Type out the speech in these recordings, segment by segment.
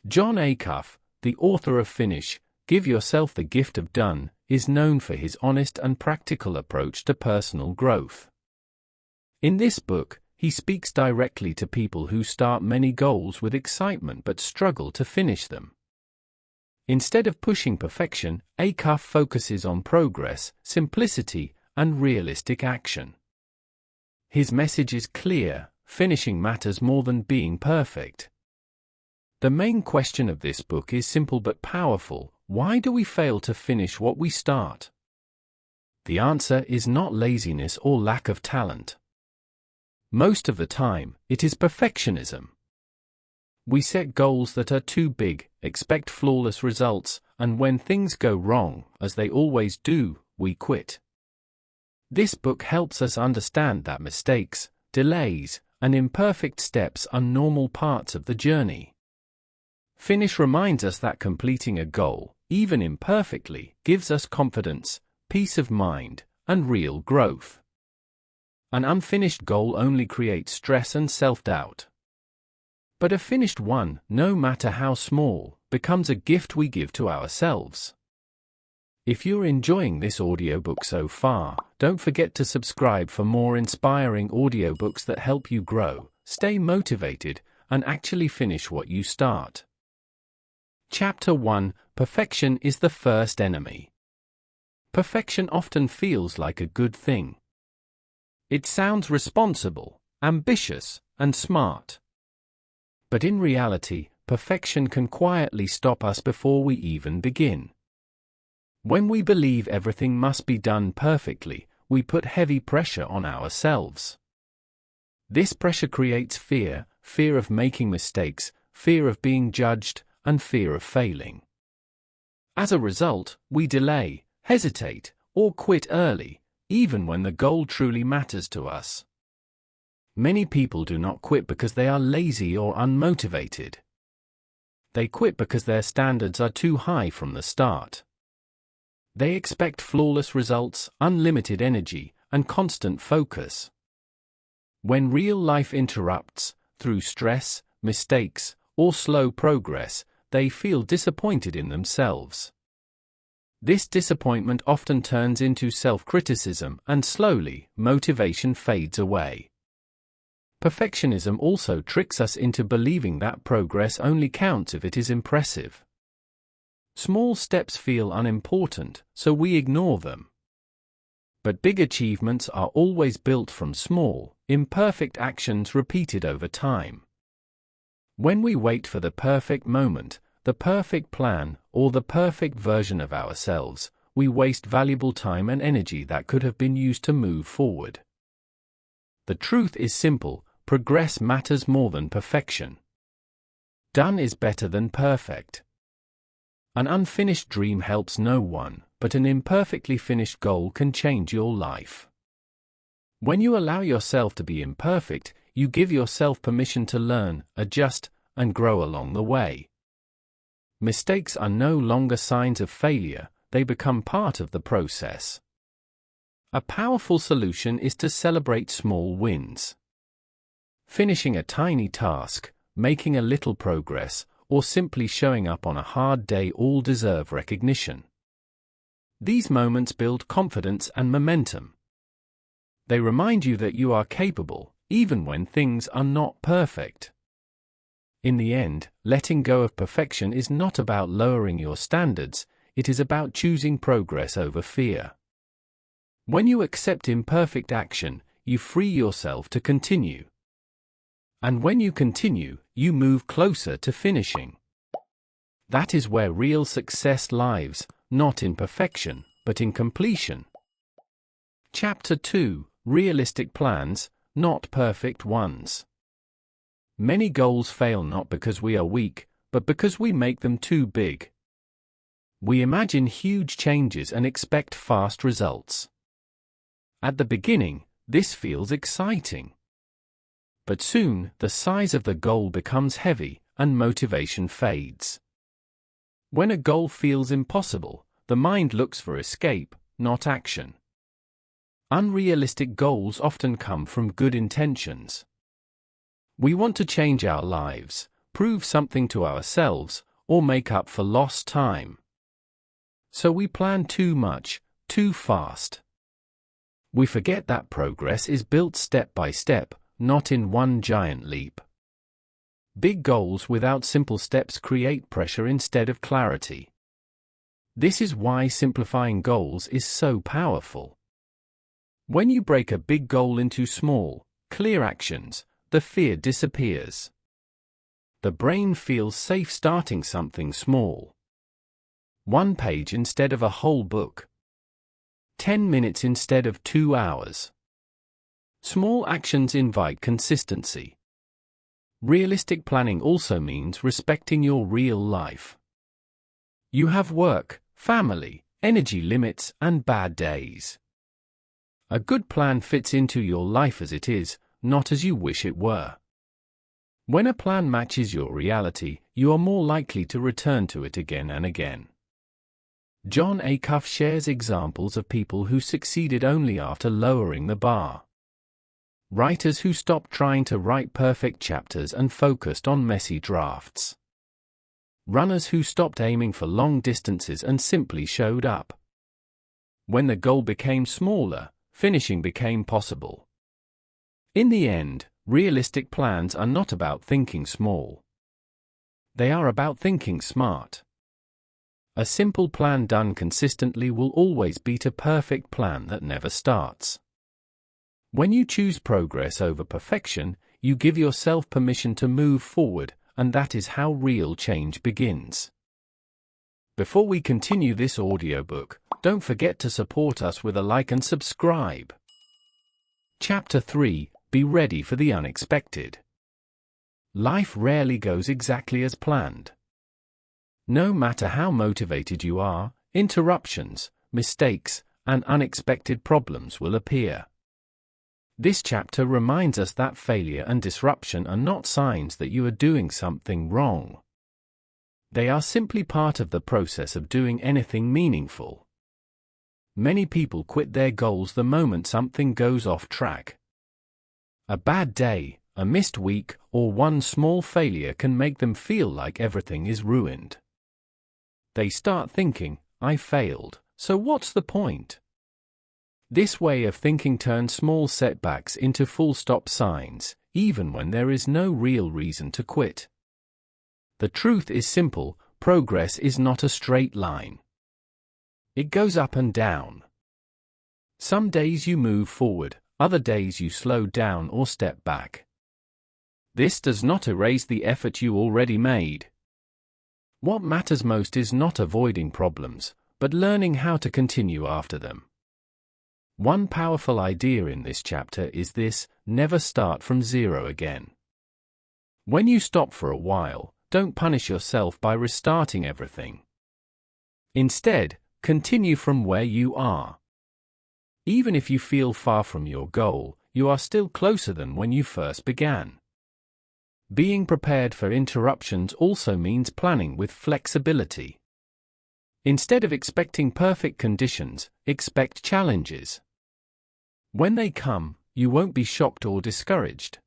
John Ackoff, the author of Finish, Give Yourself the Gift of Done, is known for his honest and practical approach to personal growth. In this book, he speaks directly to people who start many goals with excitement but struggle to finish them. Instead of pushing perfection, Ackoff focuses on progress, simplicity, and realistic action. His message is clear: finishing matters more than being perfect. The main question of this book is simple but powerful: why do we fail to finish what we start? The answer is not laziness or lack of talent. Most of the time, it is perfectionism. We set goals that are too big, expect flawless results, and when things go wrong, as they always do, we quit. This book helps us understand that mistakes, delays, and imperfect steps are normal parts of the journey. Finish reminds us that completing a goal, even imperfectly, gives us confidence, peace of mind, and real growth. An unfinished goal only creates stress and self-doubt. But a finished one, no matter how small, becomes a gift we give to ourselves. If you're enjoying this audiobook so far, don't forget to subscribe for more inspiring audiobooks that help you grow, stay motivated, and actually finish what you start. Chapter 1: Perfection is the First Enemy. Perfection often feels like a good thing. It sounds responsible, ambitious, and smart. But in reality, perfection can quietly stop us before we even begin. When we believe everything must be done perfectly, we put heavy pressure on ourselves. This pressure creates fear, fear of making mistakes, fear of being judged, and fear of failing. As a result, we delay, hesitate, or quit early, even when the goal truly matters to us. Many people do not quit because they are lazy or unmotivated. They quit because their standards are too high from the start. They expect flawless results, unlimited energy, and constant focus. When real life interrupts, through stress, mistakes, or slow progress, they feel disappointed in themselves. This disappointment often turns into self-criticism, and slowly, motivation fades away. Perfectionism also tricks us into believing that progress only counts if it is impressive. Small steps feel unimportant, so we ignore them. But big achievements are always built from small, imperfect actions repeated over time. When we wait for the perfect moment, the perfect plan, or the perfect version of ourselves, we waste valuable time and energy that could have been used to move forward. The truth is simple: progress matters more than perfection. Done is better than perfect. An unfinished dream helps no one, but an imperfectly finished goal can change your life. When you allow yourself to be imperfect, you give yourself permission to learn, adjust, and grow along the way. Mistakes are no longer signs of failure, they become part of the process. A powerful solution is to celebrate small wins. Finishing a tiny task, making a little progress, or simply showing up on a hard day all deserve recognition. These moments build confidence and momentum. They remind you that you are capable, even when things are not perfect. In the end, letting go of perfection is not about lowering your standards, it is about choosing progress over fear. When you accept imperfect action, you free yourself to continue. And when you continue, you move closer to finishing. That is where real success lies, not in perfection, but in completion. Chapter 2: Realistic Plans, Not Perfect Ones. Many goals fail not because we are weak, but because we make them too big. We imagine huge changes and expect fast results. At the beginning, this feels exciting. But soon, the size of the goal becomes heavy, and motivation fades. When a goal feels impossible, the mind looks for escape, not action. Unrealistic goals often come from good intentions. We want to change our lives, prove something to ourselves, or make up for lost time. So we plan too much, too fast. We forget that progress is built step by step, not in one giant leap. Big goals without simple steps create pressure instead of clarity. This is why simplifying goals is so powerful. When you break a big goal into small, clear actions, the fear disappears. The brain feels safe starting something small. 1 page instead of a whole book. 10 minutes instead of 2 hours. Small actions invite consistency. Realistic planning also means respecting your real life. You have work, family, energy limits, and bad days. A good plan fits into your life as it is, not as you wish it were. When a plan matches your reality, you are more likely to return to it again and again. John Ackoff shares examples of people who succeeded only after lowering the bar. Writers who stopped trying to write perfect chapters and focused on messy drafts. Runners who stopped aiming for long distances and simply showed up. When the goal became smaller, finishing became possible. In the end, realistic plans are not about thinking small. They are about thinking smart. A simple plan done consistently will always beat a perfect plan that never starts. When you choose progress over perfection, you give yourself permission to move forward, and that is how real change begins. Before we continue this audiobook, don't forget to support us with a like and subscribe. Chapter 3: Be ready for the unexpected. Life rarely goes exactly as planned. No matter how motivated you are, interruptions, mistakes, and unexpected problems will appear. This chapter reminds us that failure and disruption are not signs that you are doing something wrong. They are simply part of the process of doing anything meaningful. Many people quit their goals the moment something goes off track. A bad day, a missed week, or one small failure can make them feel like everything is ruined. They start thinking, "I failed, so what's the point?" This way of thinking turns small setbacks into full-stop signs, even when there is no real reason to quit. The truth is simple: progress is not a straight line. It goes up and down. Some days you move forward, other days you slow down or step back. This does not erase the effort you already made. What matters most is not avoiding problems, but learning how to continue after them. One powerful idea in this chapter is this: never start from zero again. When you stop for a while, don't punish yourself by restarting everything. Instead, continue from where you are. Even if you feel far from your goal, you are still closer than when you first began. Being prepared for interruptions also means planning with flexibility. Instead of expecting perfect conditions, expect challenges. When they come, you won't be shocked or discouraged.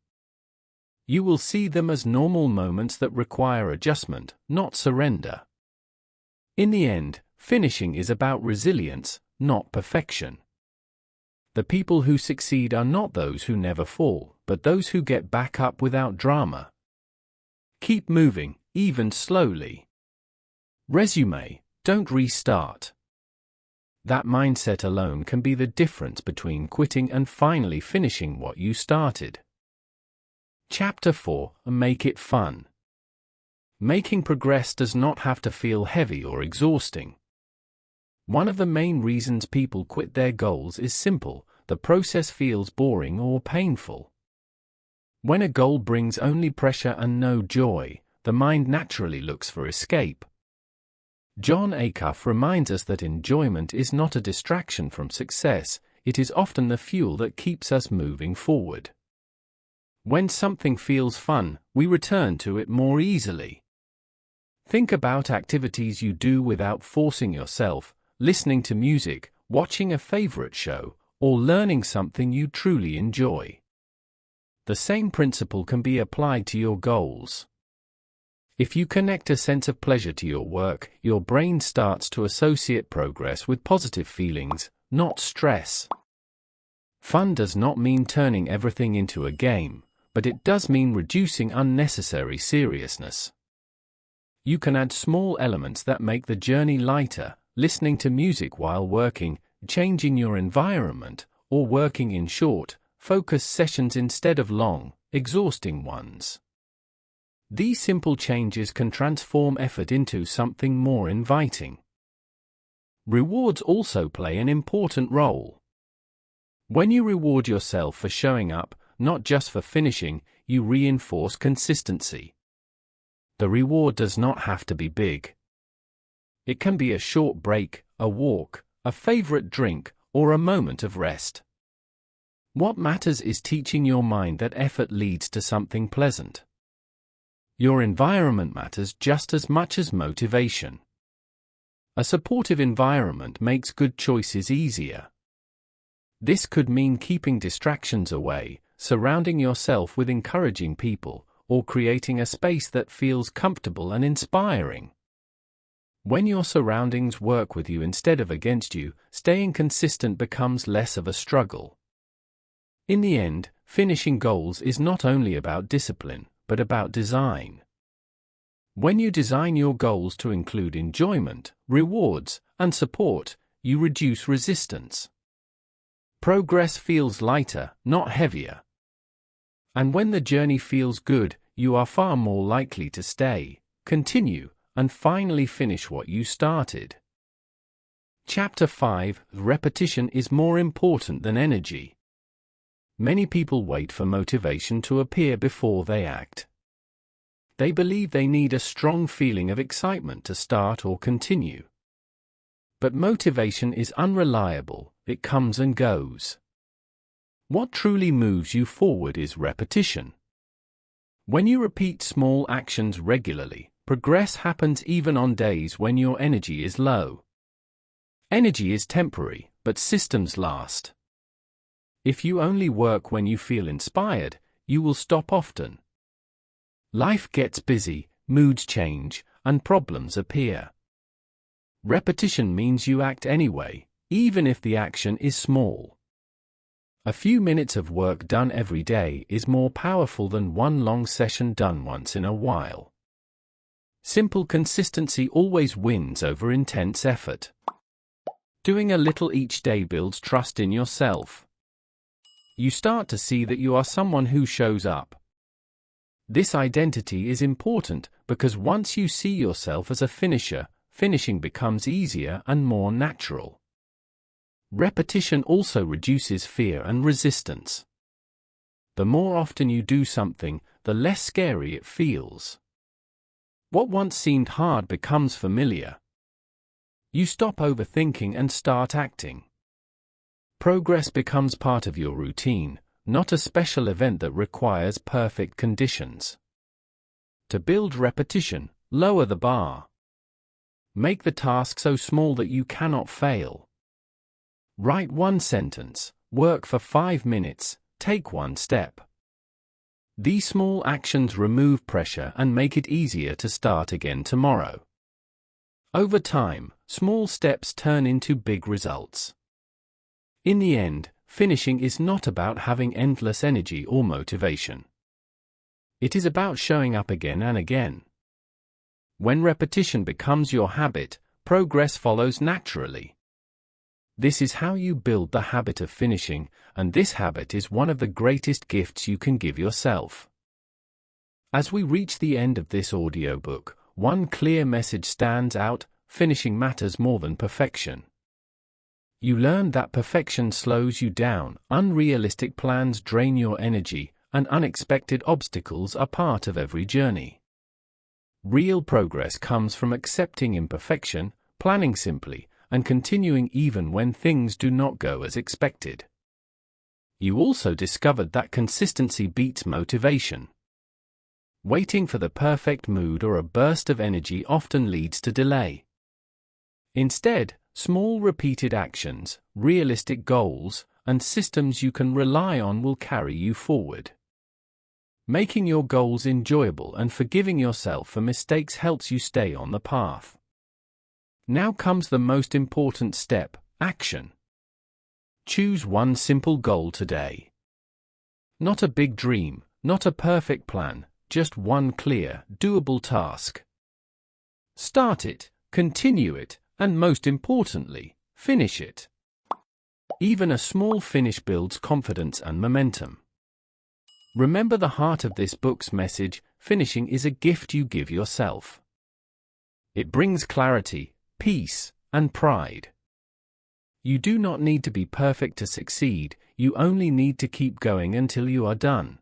You will see them as normal moments that require adjustment, not surrender. In the end, finishing is about resilience, not perfection. The people who succeed are not those who never fall, but those who get back up without drama. Keep moving, even slowly. Resume: don't restart. That mindset alone can be the difference between quitting and finally finishing what you started. Chapter 4: Make it fun. Making progress does not have to feel heavy or exhausting. One of the main reasons people quit their goals is simple: the process feels boring or painful. When a goal brings only pressure and no joy, the mind naturally looks for escape. John Ackoff reminds us that enjoyment is not a distraction from success, it is often the fuel that keeps us moving forward. When something feels fun, we return to it more easily. Think about activities you do without forcing yourself: listening to music, watching a favorite show, or learning something you truly enjoy. The same principle can be applied to your goals. If you connect a sense of pleasure to your work, your brain starts to associate progress with positive feelings, not stress. Fun does not mean turning everything into a game, but it does mean reducing unnecessary seriousness. You can add small elements that make the journey lighter, listening to music while working, changing your environment, or working in short, focused sessions instead of long, exhausting ones. These simple changes can transform effort into something more inviting. Rewards also play an important role. When you reward yourself for showing up, not just for finishing, you reinforce consistency. The reward does not have to be big. It can be a short break, a walk, a favorite drink, or a moment of rest. What matters is teaching your mind that effort leads to something pleasant. Your environment matters just as much as motivation. A supportive environment makes good choices easier. This could mean keeping distractions away, surrounding yourself with encouraging people, or creating a space that feels comfortable and inspiring. When your surroundings work with you instead of against you, staying consistent becomes less of a struggle. In the end, finishing goals is not only about discipline, but about design. When you design your goals to include enjoyment, rewards, and support, you reduce resistance. Progress feels lighter, not heavier. And when the journey feels good, you are far more likely to stay, continue, and finally finish what you started. Chapter 5: Repetition is more important than energy. Many people wait for motivation to appear before they act. They believe they need a strong feeling of excitement to start or continue. But motivation is unreliable, it comes and goes. What truly moves you forward is repetition. When you repeat small actions regularly, progress happens even on days when your energy is low. Energy is temporary, but systems last. If you only work when you feel inspired, you will stop often. Life gets busy, moods change, and problems appear. Repetition means you act anyway, even if the action is small. A few minutes of work done every day is more powerful than one long session done once in a while. Simple consistency always wins over intense effort. Doing a little each day builds trust in yourself. You start to see that you are someone who shows up. This identity is important because once you see yourself as a finisher, finishing becomes easier and more natural. Repetition also reduces fear and resistance. The more often you do something, the less scary it feels. What once seemed hard becomes familiar. You stop overthinking and start acting. Progress becomes part of your routine, not a special event that requires perfect conditions. To build repetition, lower the bar. Make the task so small that you cannot fail. Write one sentence, work for 5 minutes, take one step. These small actions remove pressure and make it easier to start again tomorrow. Over time, small steps turn into big results. In the end, finishing is not about having endless energy or motivation. It is about showing up again and again. When repetition becomes your habit, progress follows naturally. This is how you build the habit of finishing, and this habit is one of the greatest gifts you can give yourself. As we reach the end of this audiobook, one clear message stands out: finishing matters more than perfection. You learn that perfection slows you down, unrealistic plans drain your energy, and unexpected obstacles are part of every journey. Real progress comes from accepting imperfection, planning simply, and continuing even when things do not go as expected. You also discovered that consistency beats motivation. Waiting for the perfect mood or a burst of energy often leads to delay. Instead, small repeated actions, realistic goals, and systems you can rely on will carry you forward. Making your goals enjoyable and forgiving yourself for mistakes helps you stay on the path. Now comes the most important step: action. Choose one simple goal today. Not a big dream, not a perfect plan, just one clear, doable task. Start it, continue it, and most importantly, finish it. Even a small finish builds confidence and momentum. Remember the heart of this book's message: finishing is a gift you give yourself. It brings clarity, peace, and pride. You do not need to be perfect to succeed, you only need to keep going until you are done.